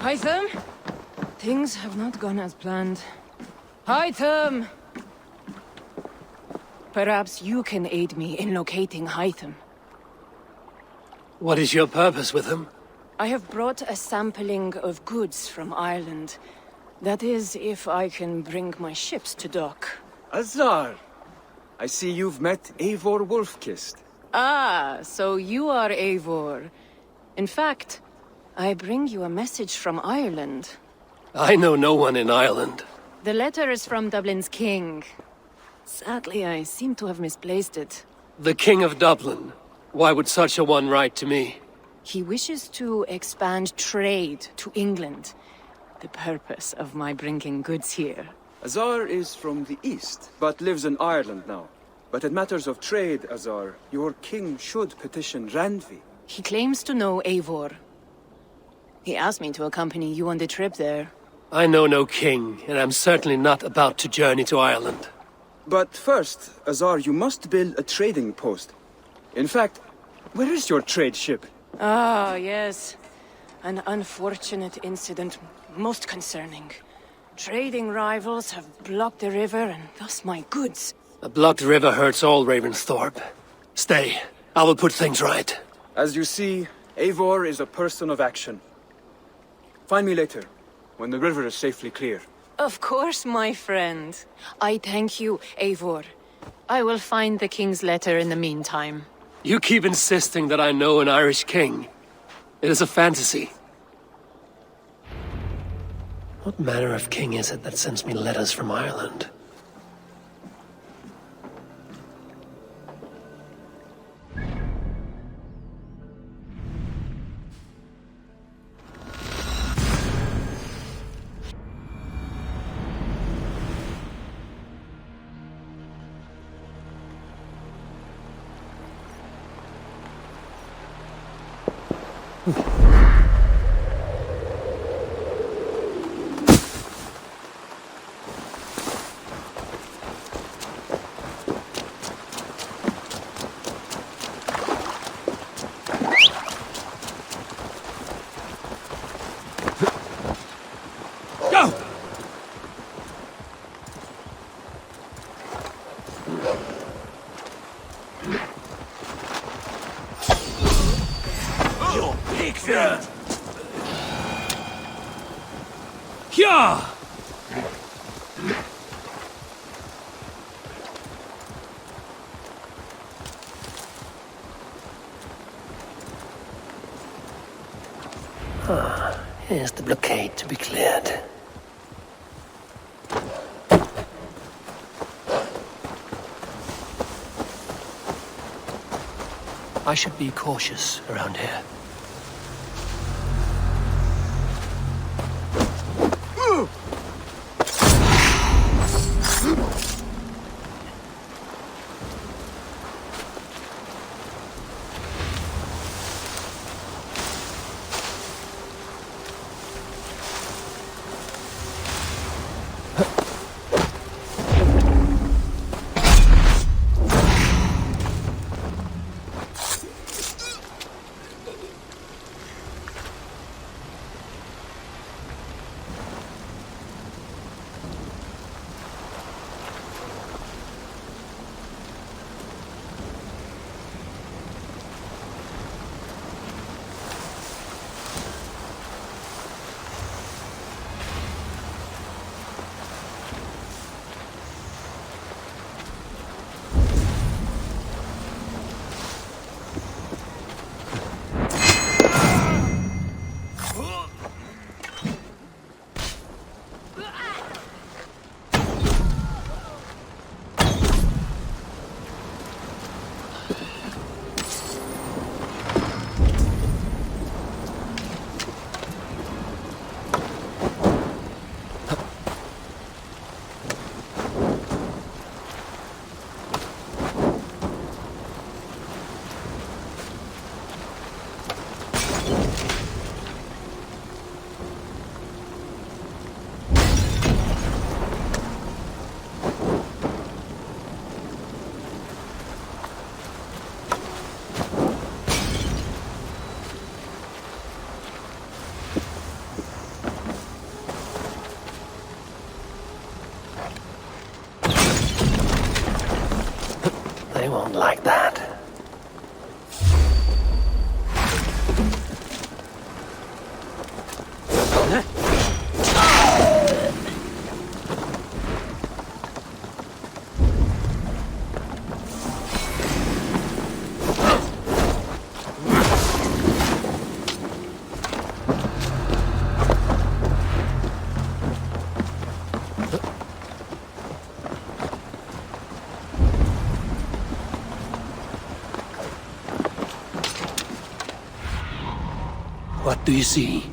Hytham? Things have not gone as planned. Hytham! Perhaps you can aid me in locating Hytham. What is your purpose with him? I have brought a sampling of goods from Ireland. That is, if I can bring my ships to dock. Azar! I see you've met Eivor Wolfkist. Ah, so you are Eivor. In fact, I bring you a message from Ireland. I know no one in Ireland. The letter is from Dublin's king. Sadly, I seem to have misplaced it. The King of Dublin. Why would such a one write to me? He wishes to expand trade to England. The purpose of my bringing goods here. Azar is from the east, but lives in Ireland now. But in matters of trade, Azar, your king should petition Randvi. He claims to know Eivor. He asked me to accompany you on the trip there. I know no king, and I'm certainly not about to journey to Ireland. But first, Azar, you must build a trading post. In fact, where is your trade ship? Ah, yes. An unfortunate incident, most concerning. Trading rivals have blocked the river, and thus my goods. A blocked river hurts all Ravensthorpe. Stay. I will put things right. As you see, Eivor is a person of action. Find me later, when the river is safely clear. Of course, my friend. I thank you, Eivor. I will find the king's letter in the meantime. You keep insisting that I know an Irish king. It is a fantasy. What manner of king is it that sends me letters from Ireland? Here's the blockade to be cleared. I should be cautious around here. What do you see?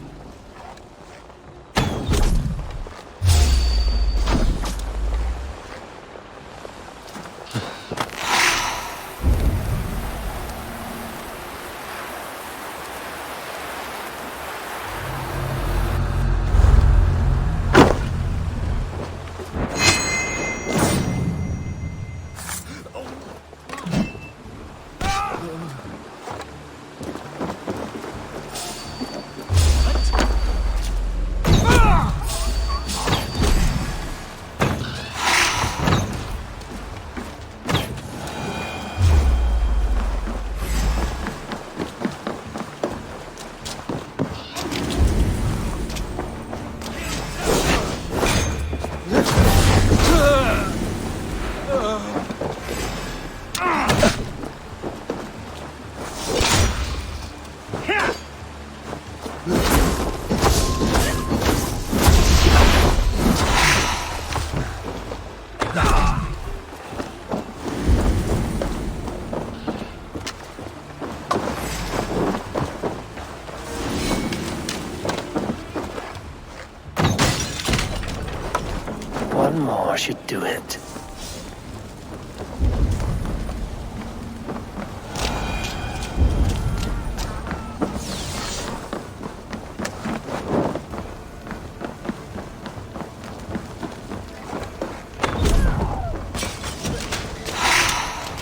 One more should do it.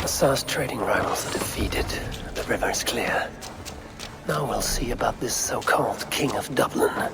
Azar's trading rivals are defeated. The river is clear. Now we'll see about this so-called King of Dublin.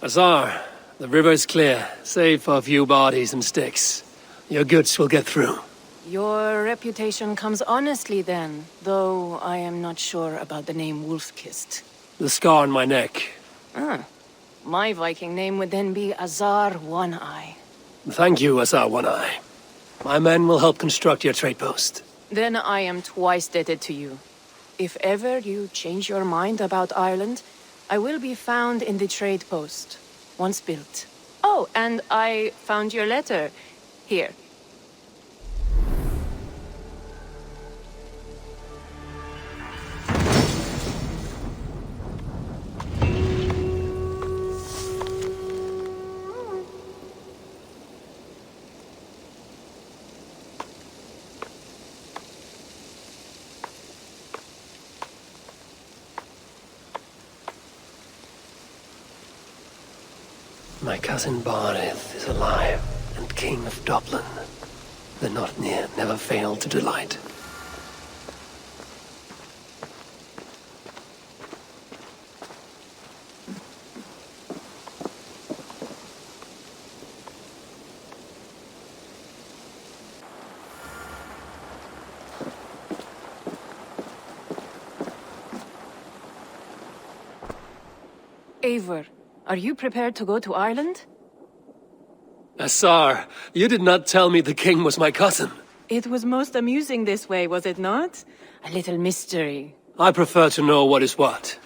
Azar, the river is clear, save for a few bodies and sticks. Your goods will get through. Your reputation comes honestly then, though I am not sure about the name Wolf-Kissed. The scar on my neck. Ah, my Viking name would then be Azar One-Eye. Thank you, Azar One-Eye. My men will help construct your trade post. Then I am twice indebted to you. If ever you change your mind about Ireland, I will be found in the trade post, once built. Oh, and I found your letter. Here. My cousin Barith is alive and king of Dublin. the not near never fail to delight. Eivor, are you prepared to go to Ireland? Azar, you did not tell me the king was my cousin. It was most amusing this way, was it not? A little mystery. I prefer to know what is what.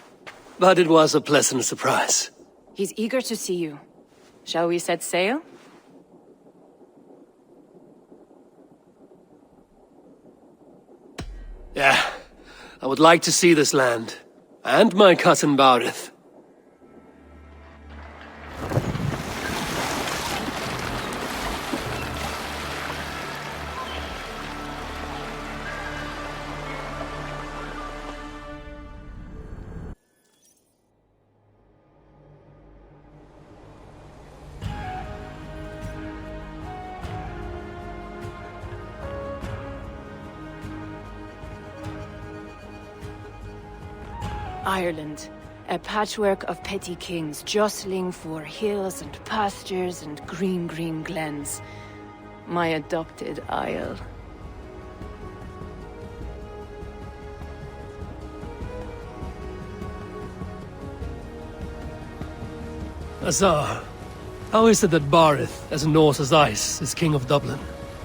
But it was a pleasant surprise. He's eager to see you. Shall we set sail? Yeah, I would like to see this land. And my cousin Barith. Ireland. A patchwork of petty kings jostling for hills and pastures and green glens. My adopted isle. Azar, how is it that Barith, as Norse as ice, is king of Dublin?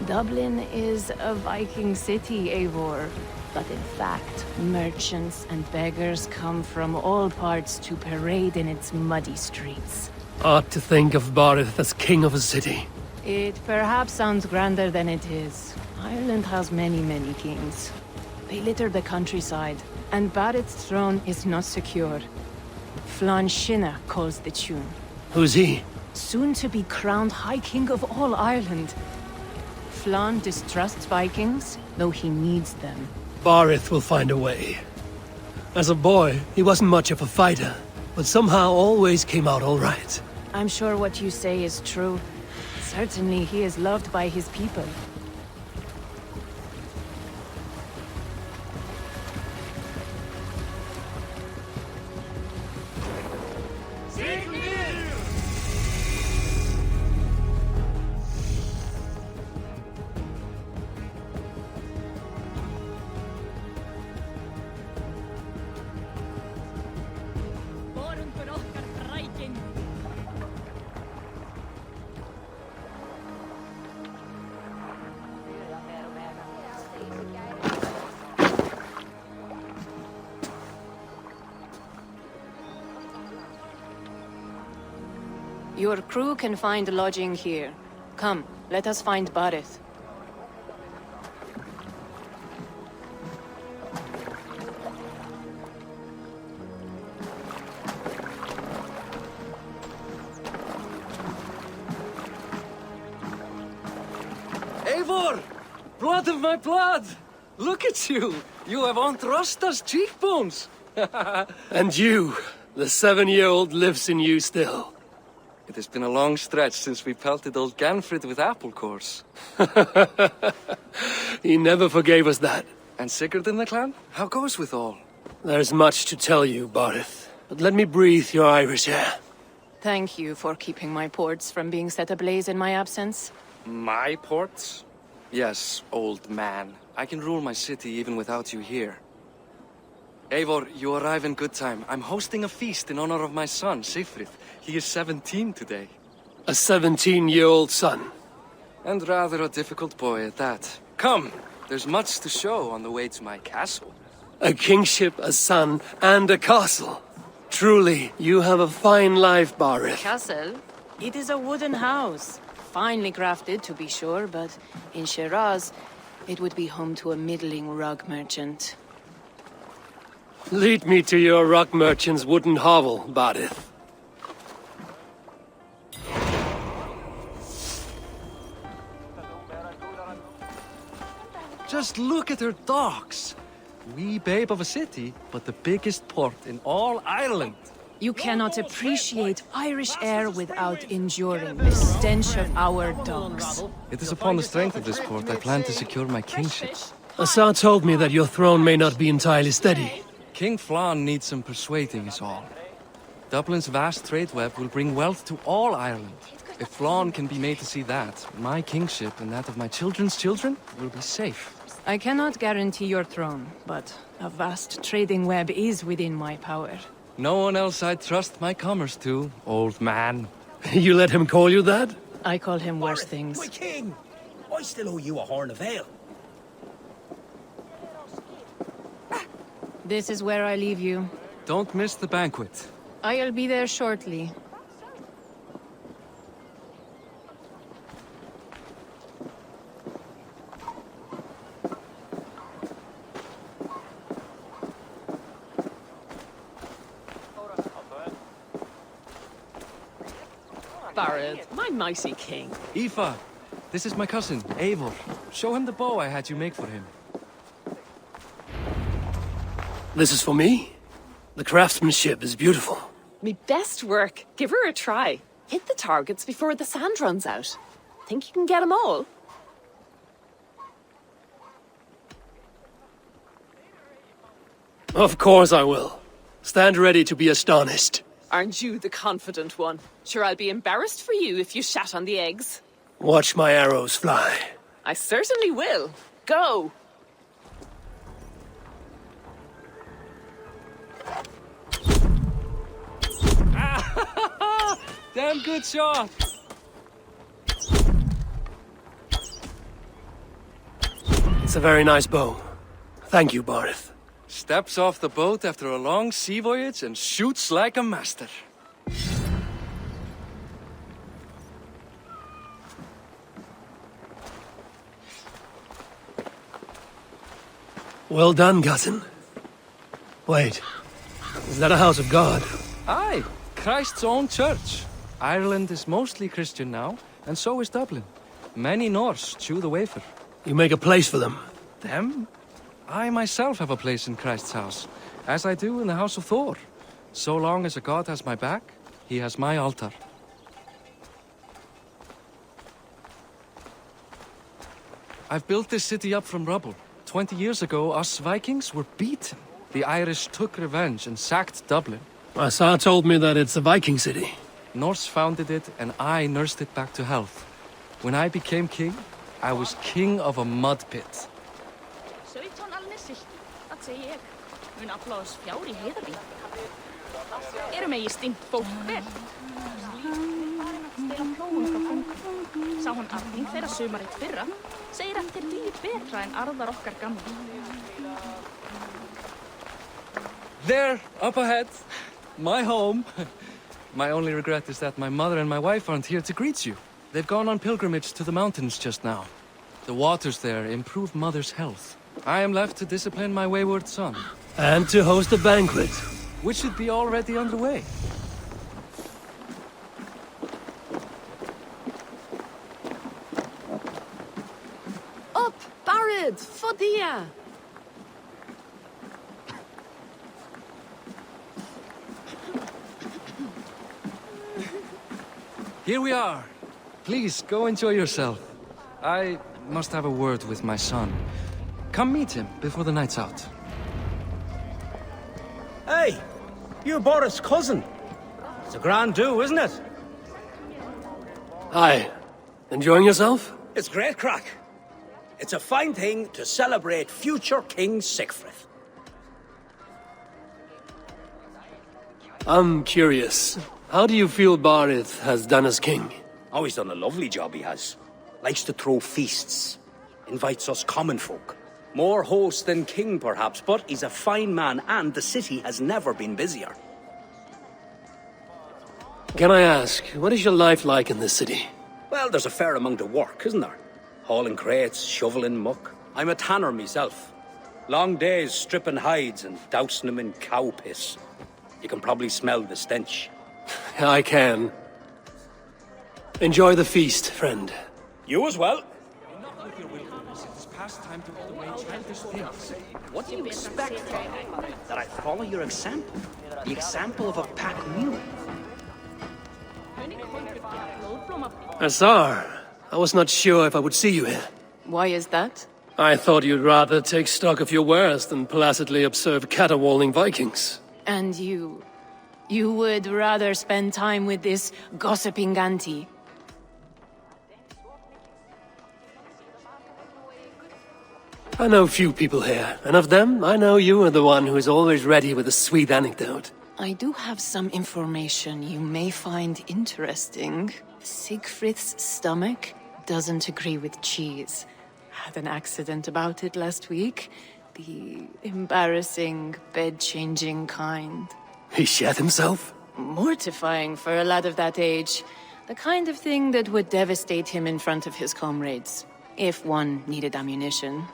Dublin is a Viking city, Eivor. But in fact, merchants and beggars come from all parts to parade in its muddy streets. Odd to think of Barith as king of a city. It perhaps sounds grander than it is. Ireland has many kings. They litter the countryside, and Barith's throne is not secure. Flann Sinna calls the tune. Who's he? Soon to be crowned High King of all Ireland. Flann distrusts Vikings, though he needs them. Barith will find a way. As a boy, he wasn't much of a fighter, but somehow always came out all right. I'm sure what you say is true. Certainly he is loved by his people. Your crew can find lodging here. Come, let us find Barith. Eivor! Blood of my blood! Look at you! You have Aunt Rosta's cheekbones! And you, the 7-year-old lives in you still. It has been a long stretch since we pelted old Ganfrid with apple cores. He never forgave us that. And Sigurd in the clan? How goes with all? There's much to tell you, Barith, but let me breathe your Irish air. Thank you for keeping my ports from being set ablaze in my absence. My ports? Yes, old man. I can rule my city even without you here. Eivor, you arrive in good time. I'm hosting a feast in honor of my son, Sigfrid. He is 17 today. A 17-year-old son. And rather a difficult boy at that. Come, there's much to show on the way to my castle. A kingship, a son, and a castle. Truly, you have a fine life, Barith. Castle? It is a wooden house. Finely crafted, to be sure, but in Shiraz, it would be home to a middling rug merchant. Lead me to your rock merchant's wooden hovel, Barith. Just look at her docks. Wee babe of a city, but the biggest port in all Ireland. You cannot appreciate Irish air without enduring the stench of our dogs. It is upon the strength of this port I plan to secure my kingship. Azar told me that your throne may not be entirely steady. King Flann needs some persuading is all. Dublin's vast trade web will bring wealth to all Ireland. If Flann can be made to see that, my kingship and that of my children's children will be safe. I cannot guarantee your throne, but a vast trading web is within my power. No one else I'd trust my commerce to, old man. You let him call you that? I call him worse Barith, things. my king! I still owe you a horn of ale. This is where I leave you. Don't miss the banquet. I'll be there shortly. Barith, my mighty king. Aoife, this is my cousin, Eivor. Show him the bow I had you make for him. This is for me? The craftsmanship is beautiful. Me best work. Give her a try. Hit the targets before the sand runs out. Think you can get them all? Of course I will. Stand ready to be astonished. Aren't you the confident one? Sure, I'll be embarrassed for you if you shat on the eggs. Watch my arrows fly. I certainly will. Go! Damn good shot! It's a very nice bow. Thank you, Barith. Steps off the boat after a long sea voyage and shoots like a master. Well done, cousin. Wait, is that a house of God? Aye, Christ's own church. Ireland is mostly Christian now, and so is Dublin. Many Norse chew the wafer. You make a place for them. Them? I myself have a place in Christ's house, as I do in the house of Thor. So long as a god has my back, he has my altar. I've built this city up from rubble. 20 years ago, us Vikings were beaten. The Irish took revenge and sacked Dublin. Azar told me that it's a Viking city. Norse founded it, and I nursed it back to health. When I became king, I was king of a mud pit. 17 alnissir, það segi ég. Mun afla oss fjár í heiðarbí. Erum eigi stingt fólk vel. Stela plógum frá fóngum. Sá hann arning þeirra sumarið fyrra. Segir að þeir líði betra en arðar okkar gamla. There, up ahead. My home. My only regret is that my mother and my wife aren't here to greet you. They've gone on pilgrimage to the mountains just now. The waters there improve mother's health. I am left to discipline my wayward son. And to host a banquet. Which should be already underway. Up, Barith, Fodia! Here we are. Please, go enjoy yourself. I must have a word with my son. Come meet him before the night's out. Hey, you're Barith's cousin. It's a grand do, isn't it? Hi. Enjoying yourself? It's great crack. It's a fine thing to celebrate future King Sigfrid. I'm curious. How do you feel Barith has done as king? Oh, he's done a lovely job, he has. Likes to throw feasts. Invites us common folk. More host than king, perhaps, but he's a fine man, and the city has never been busier. Can I ask, what is your life like in this city? Well, there's a fair amount of work, isn't there? Hauling crates, shoveling muck. I'm a tanner myself. Long days stripping hides and dousing them in cow piss. You can probably smell the stench. I can. Enjoy the feast, friend. You as well. pastime to put away childish things. What do you expect? That I follow your example? The example of a pack mule? Azar, I was not sure if I would see you here. Why is that? I thought you'd rather take stock of your wares than placidly observe caterwauling Vikings. And you... you would rather spend time with this gossiping auntie? I know few people here, and of them, I know you are the one who is always ready with a sweet anecdote. I do have some information you may find interesting. Siegfried's stomach doesn't agree with cheese. Had an accident about it last week. The embarrassing, bed-changing kind. He shat himself? Mortifying for a lad of that age. The kind of thing that would devastate him in front of his comrades. If one needed ammunition.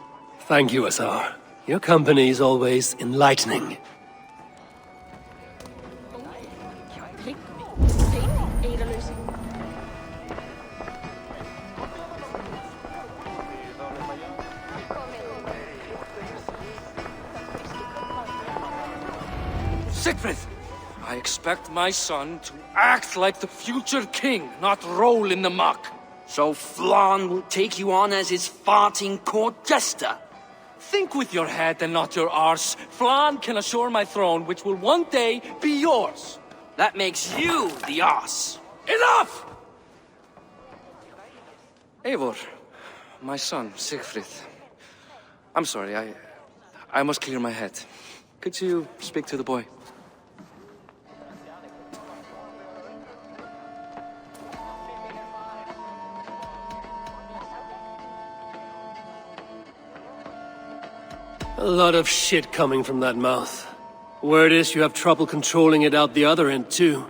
Thank you, Azar. Your company is always enlightening. Siegfried! I expect my son to act like the future king, not roll in the muck. So Flann will take you on as his farting court jester? Think with your head and not your arse. Flann can assure my throne, which will one day be yours. That makes you the ass. Enough! Eivor, my son, Siegfried. I'm sorry, I must clear my head. Could you speak to the boy? A lot of shit coming from that mouth. Word is you have trouble controlling it out the other end, too.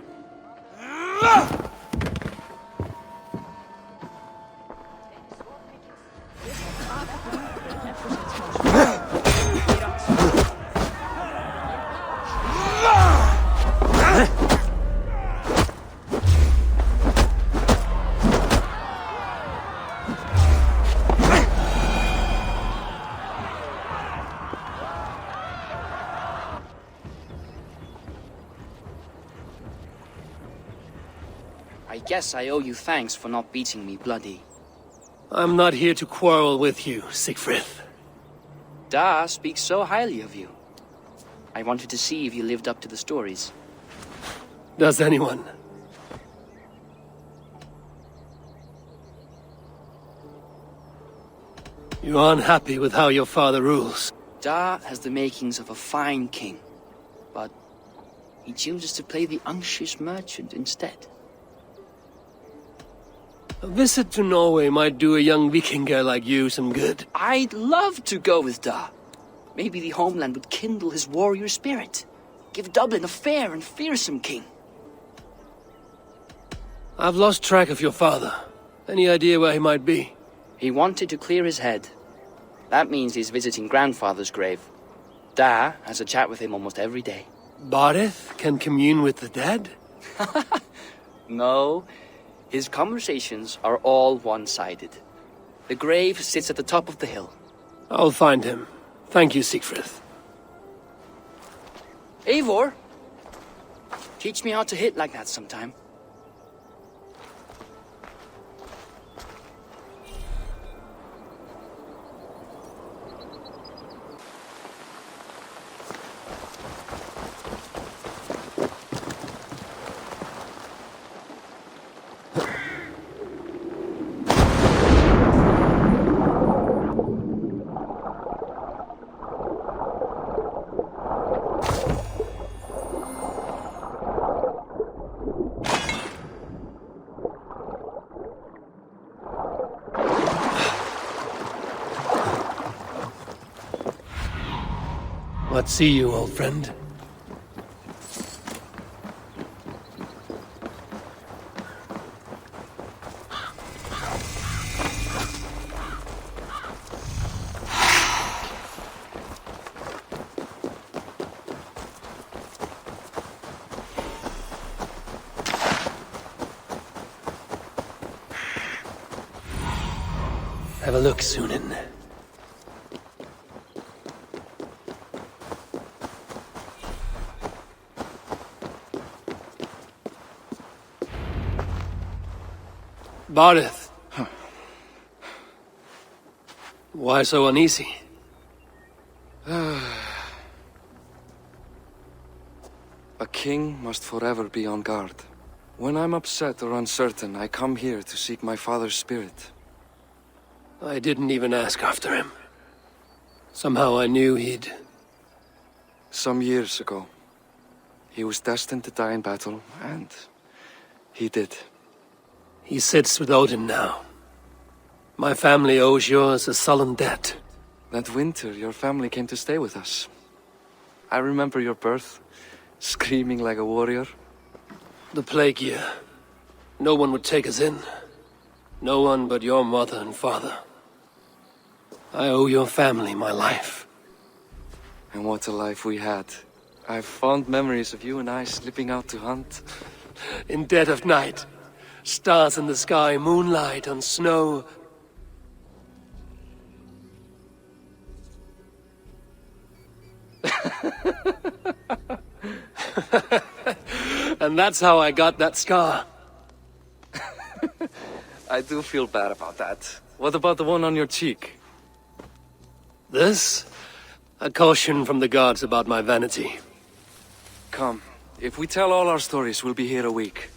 I guess I owe you thanks for not beating me bloody. I'm not here to quarrel with you, Siegfried. Da speaks so highly of you. I wanted to see if you lived up to the stories. Does anyone? You're unhappy with how your father rules. Da has the makings of a fine king, but he chooses to play the unctuous merchant instead. A visit to Norway might do a young Vikinger like you some good. I'd love to go with Da. Maybe the homeland would kindle his warrior spirit. Give Dublin a fair and fearsome king. I've lost track of your father. Any idea where he might be? He wanted to clear his head. That means he's visiting grandfather's grave. Da has a chat with him almost every day. Barith can commune with the dead? No. His conversations are all one-sided. The grave sits at the top of the hill. I'll find him. Thank you, Siegfried. Eivor! Teach me how to hit like that sometime. What see you, old friend? Have a look, Sunan. Barith. Why so uneasy? A king must forever be on guard. When I'm upset or uncertain, I come here to seek my father's spirit. I didn't even ask after him. Somehow I knew he'd... Some years ago, he was destined to die in battle, and he did. He sits with Odin now. My family owes yours a sullen debt. That winter, your family came to stay with us. I remember your birth, screaming like a warrior. The plague year. No one would take us in. No one but your mother and father. I owe your family my life. And what a life we had. I have fond memories of you and I slipping out to hunt. In dead of night. Stars in the sky, moonlight on snow. And that's how I got that scar. I do feel bad about that. What about the one on your cheek? This? A caution from the gods about my vanity. Come. If we tell all our stories, we'll be here a week.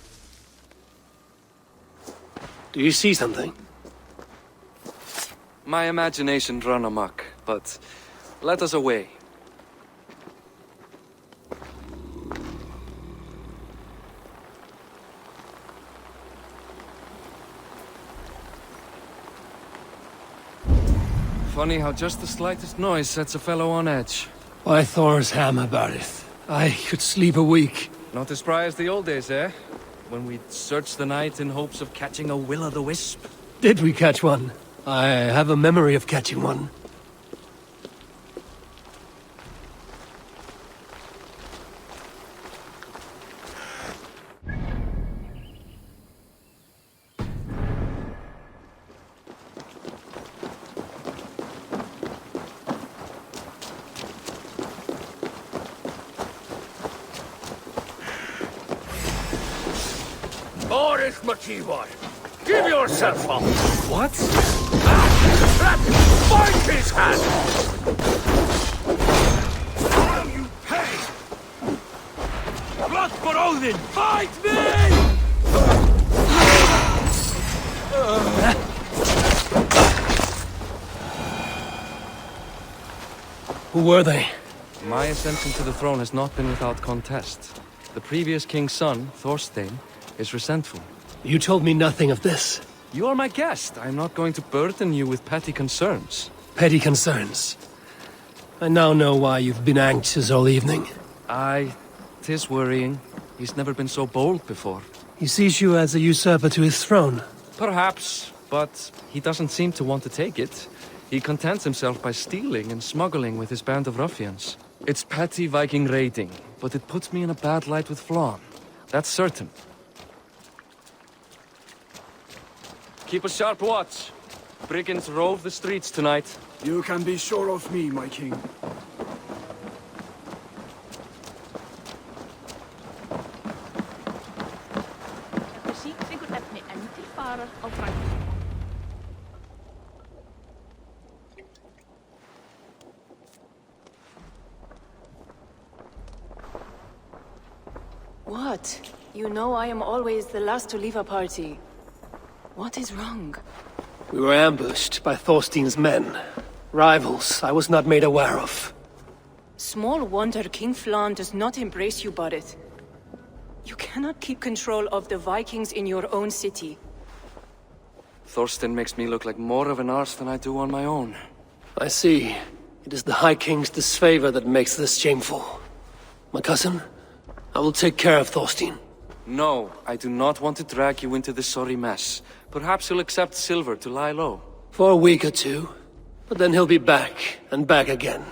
Do you see something? My imagination run amok, but let us away. Funny how just the slightest noise sets a fellow on edge. Why Thor's hammer, Barith? I could sleep a week. Not as spry as the old days, eh? When we'd search the night in hopes of catching a will-o'-the-wisp. Did we catch one? I have a memory of catching one. Barith Eivor, give yourself up! What? Fight his hand! Now you pay! Blood for Odin! Fight me! Who were they? My ascension to the throne has not been without contest. The previous king's son, Thorstein, is resentful. You told me nothing of this. You are my guest. I am not going to burden you with petty concerns. Petty concerns. I now know why you've been anxious all evening. Aye, 'tis worrying. He's never been so bold before. He sees you as a usurper to his throne. Perhaps, but he doesn't seem to want to take it. He contents himself by stealing and smuggling with his band of ruffians. It's petty Viking raiding, but it puts me in a bad light with Flann. That's certain. Keep a sharp watch. Brigands rove the streets tonight. You can be sure of me, my king. What? You know I am always the last to leave a party. What is wrong? We were ambushed by Thorstein's men. Rivals I was not made aware of. Small wonder King Flann does not embrace you, Barith. You cannot keep control of the Vikings in your own city. Thorstein makes me look like more of an arse than I do on my own. I see. It is the High King's disfavor that makes this shameful. My cousin, I will take care of Thorstein. No, I do not want to drag you into this sorry mess. Perhaps he'll accept silver to lie low. For a week or two, but then he'll be back, and back again.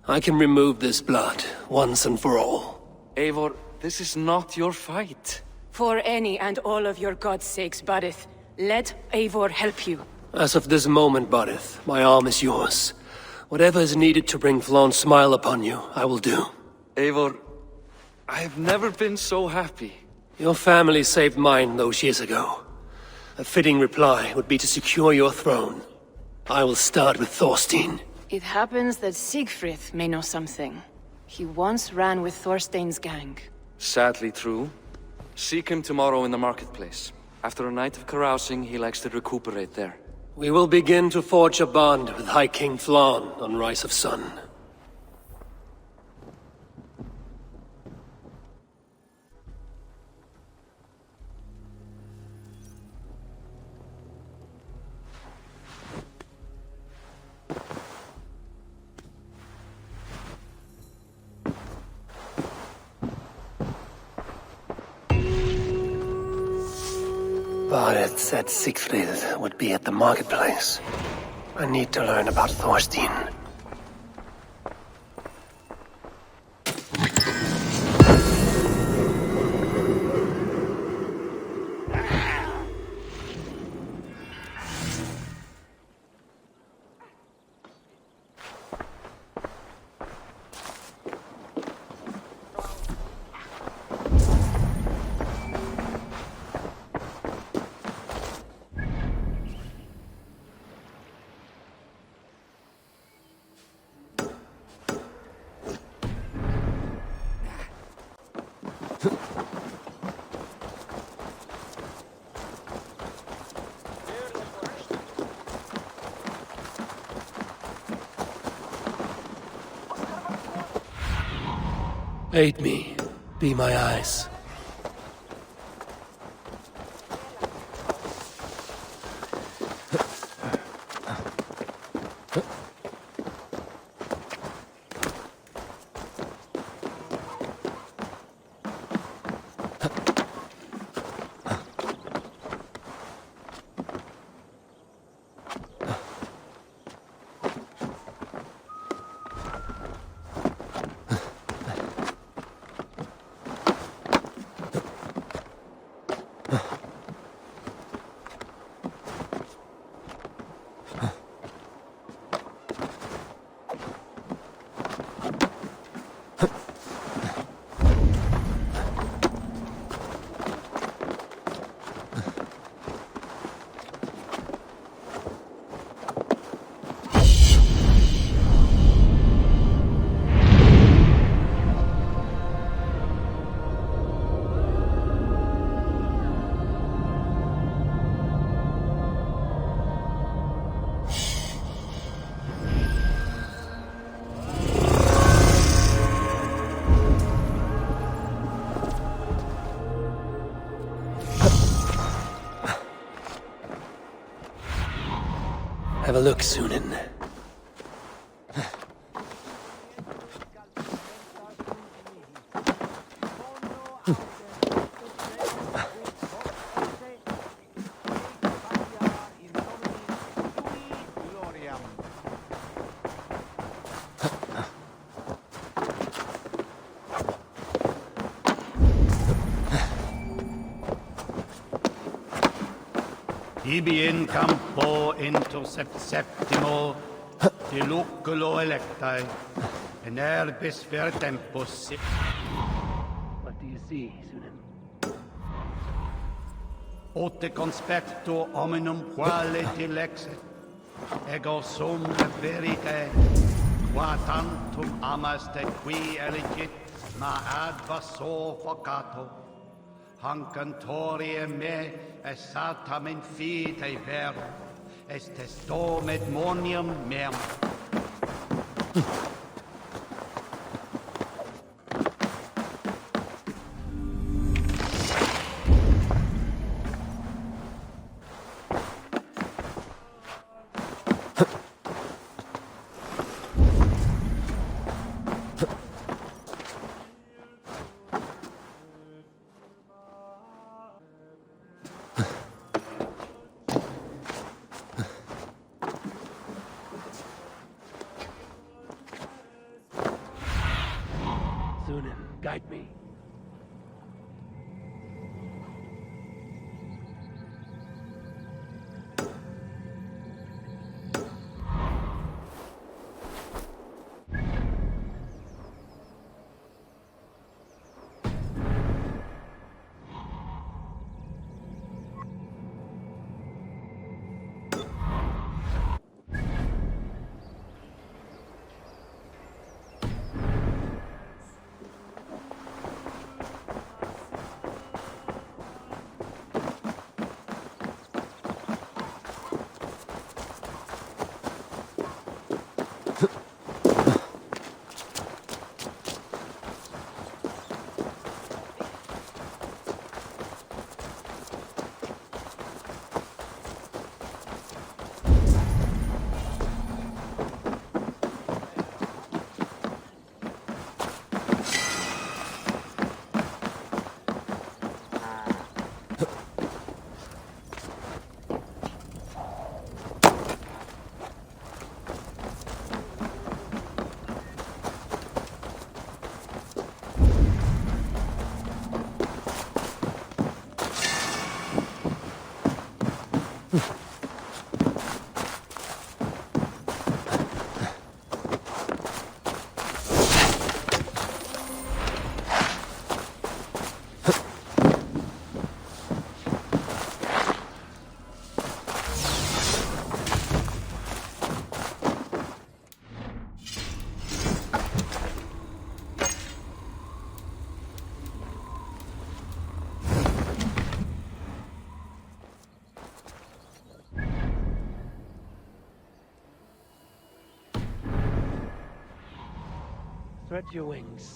I can remove this blood, once and for all. Eivor, this is not your fight. For any and all of your gods' sakes, Barith, let Eivor help you. As of this moment, Barith, my arm is yours. Whatever is needed to bring Flann's smile upon you, I will do. Eivor, I have never been so happy. Your family saved mine those years ago. A fitting reply would be to secure your throne. I will start with Thorstein. It happens that Siegfried may know something. He once ran with Thorstein's gang. Sadly true. Seek him tomorrow in the marketplace. After a night of carousing, he likes to recuperate there. We will begin to forge a bond with High King Flann on Rise of Sun. Barith said Siegfried would be at the marketplace. I need to learn about Thorstein. Aid me. Be my eyes. Have a look, Sunan. Ibi in campo intercept septimo, de loculo electae, in erbis ver tempus. What do you see, Sunan? Ote conspecto hominum quale dilexit, ego sum verite, qua tantum amaste qui elegit, ma advaso focato, hancantorie me, esatam in fide ver, est testum et monium meam. Guide me. Spread your wings.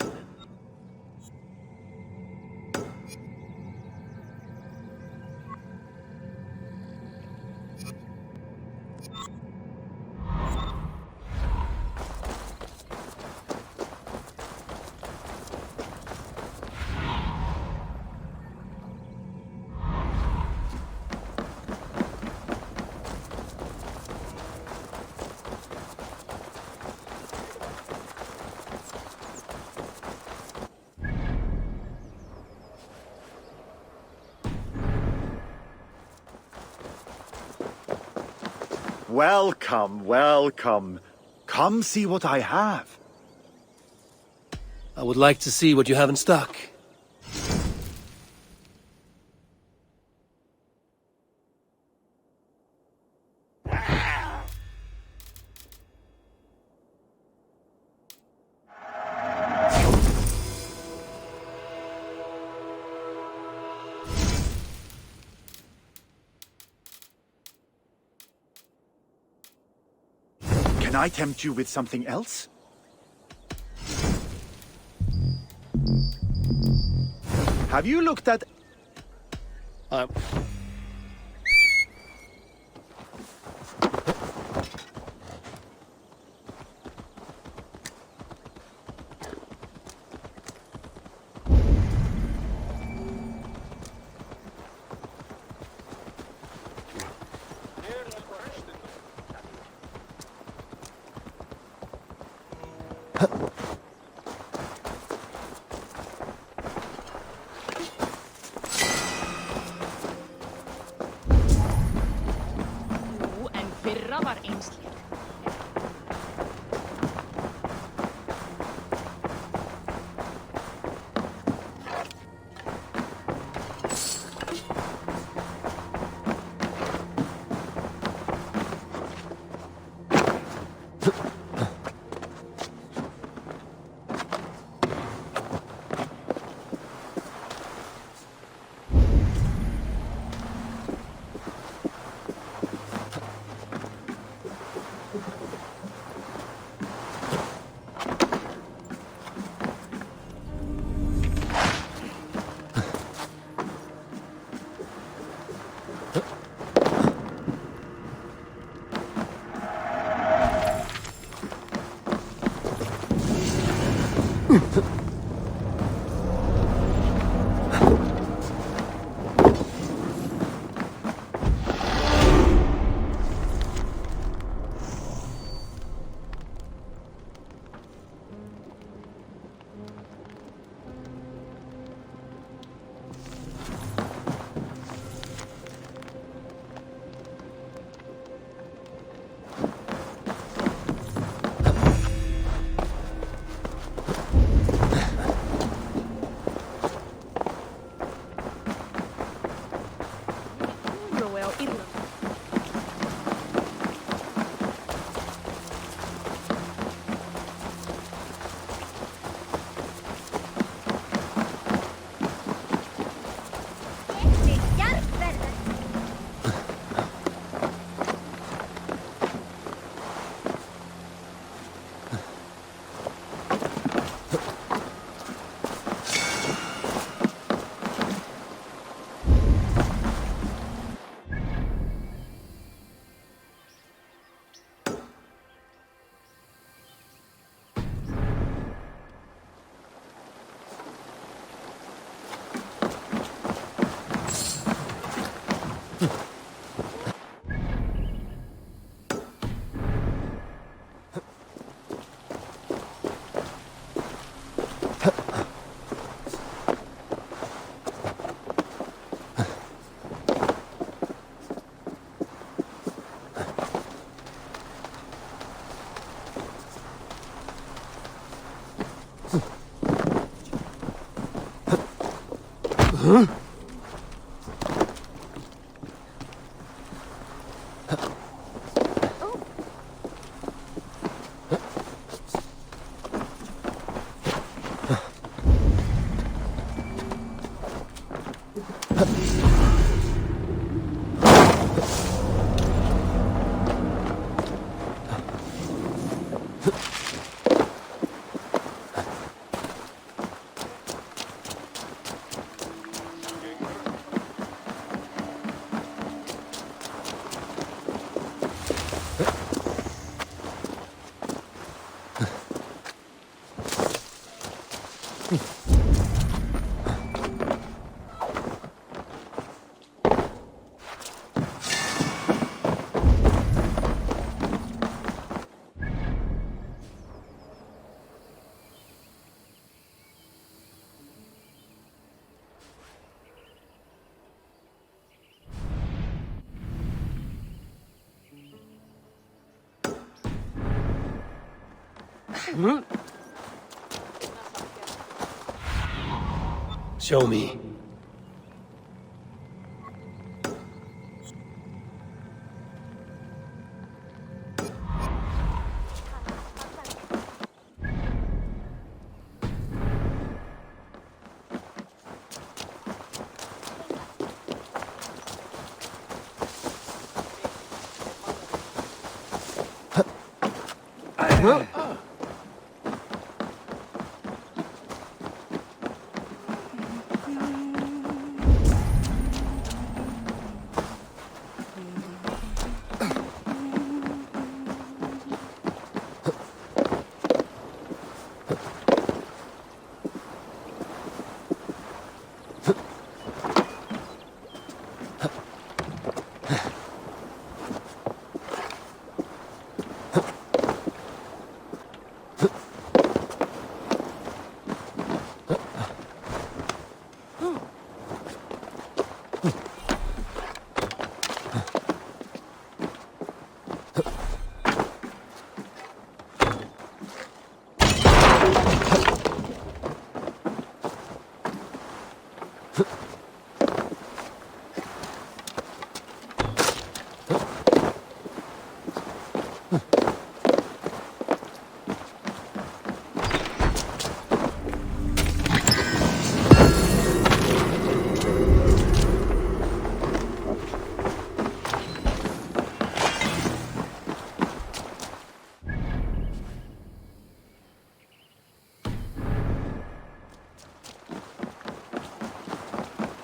Welcome, welcome. Come see what I have. I would like to see what you have in stock. Can I tempt you with something else? Have you looked at... Fyrra var einsleg. Show me.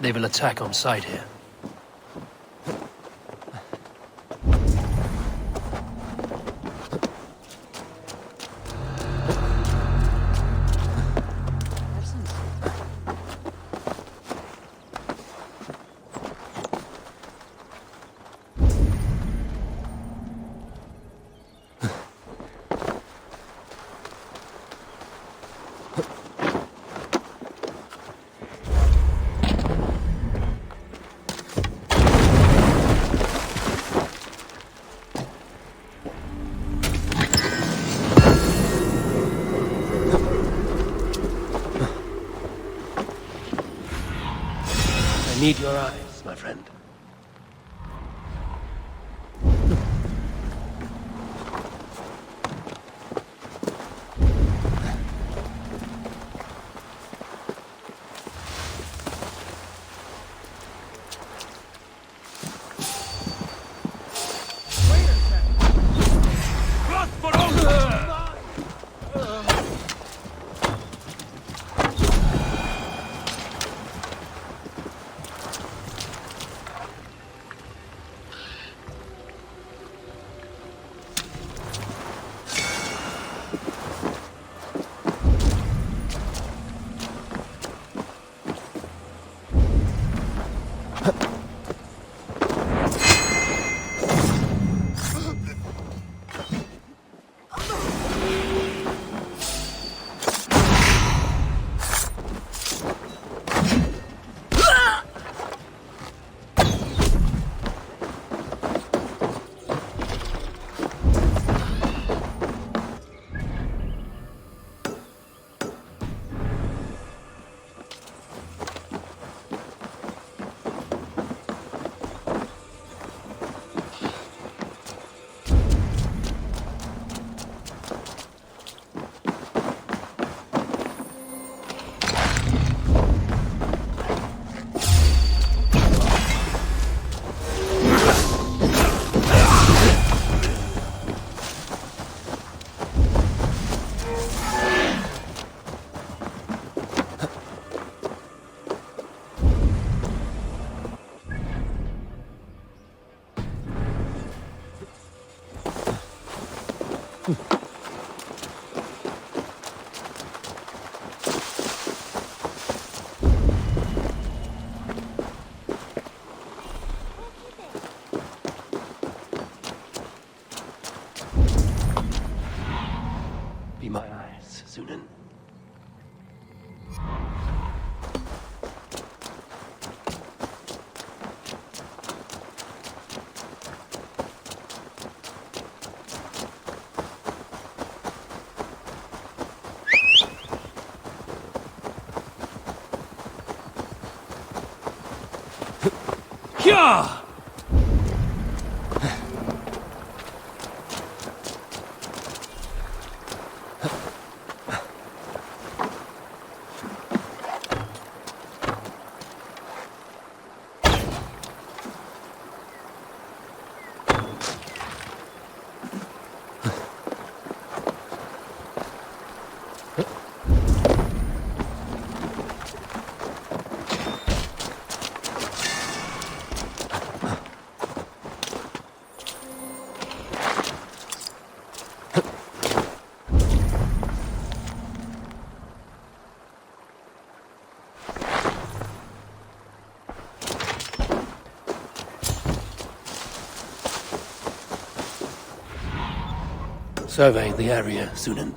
They will attack on sight here. I need your eyes, my friend. Be my eyes, Sunan. Kya! Survey the area, Sunan.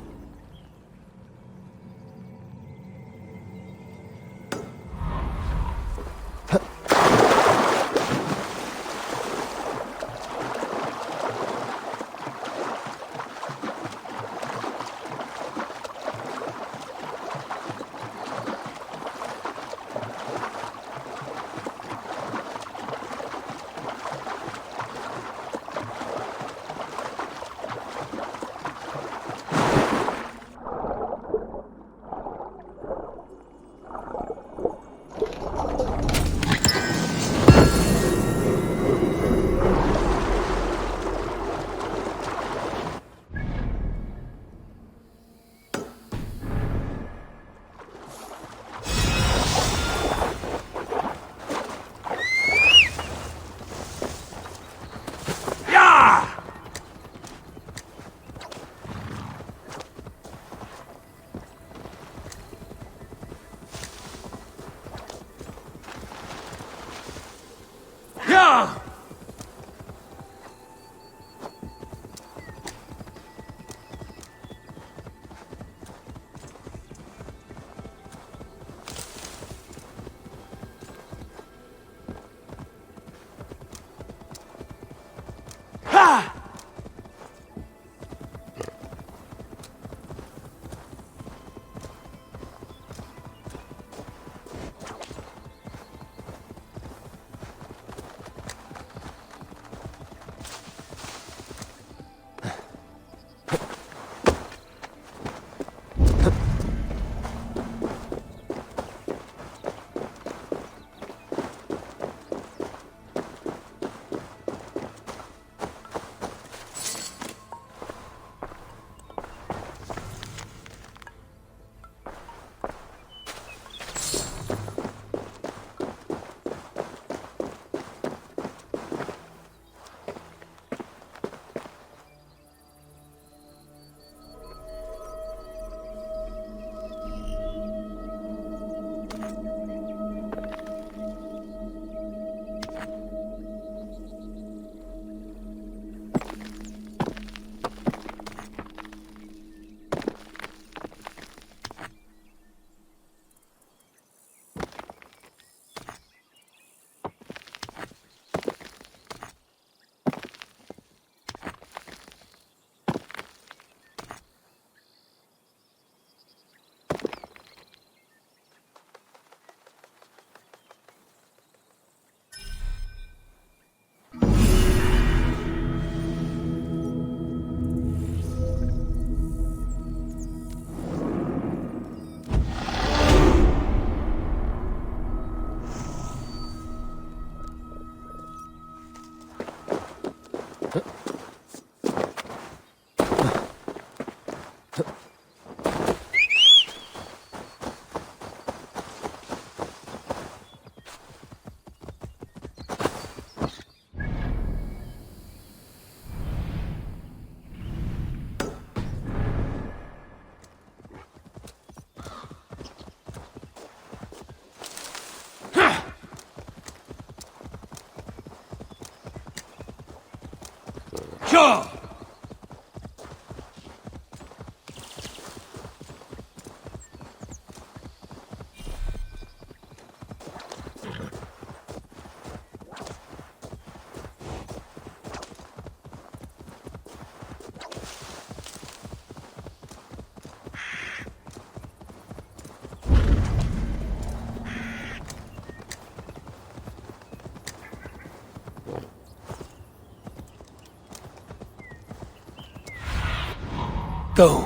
Go,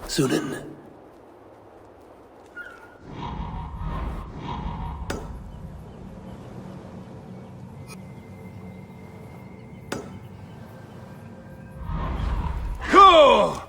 Sunan. Go!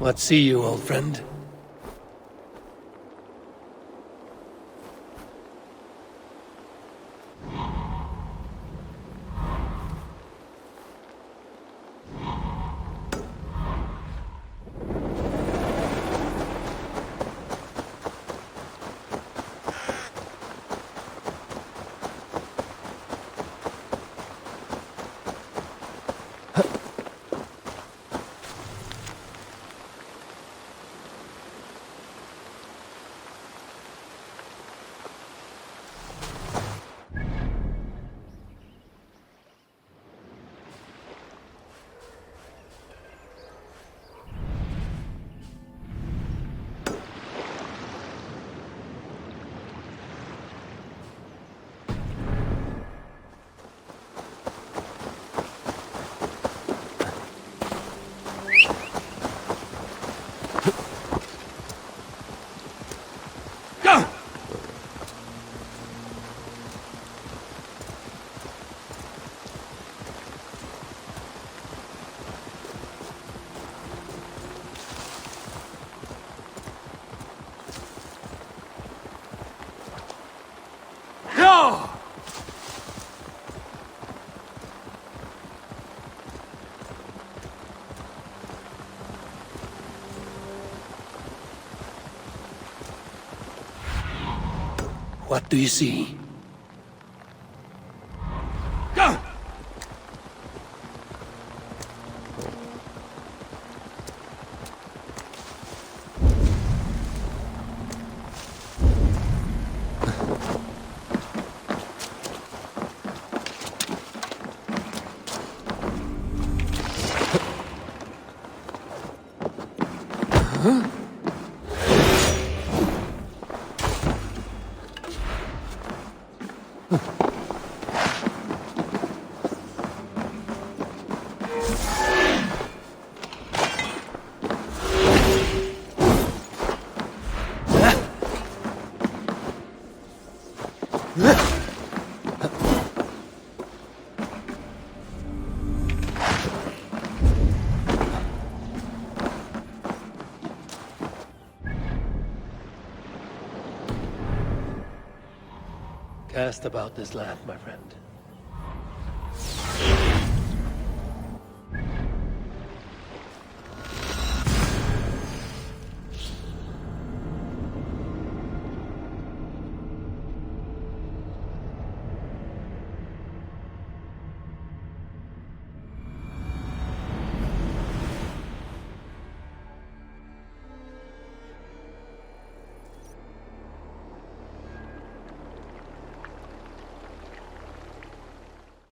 What see you, old friend? What do you see? Cast about this land, my friend.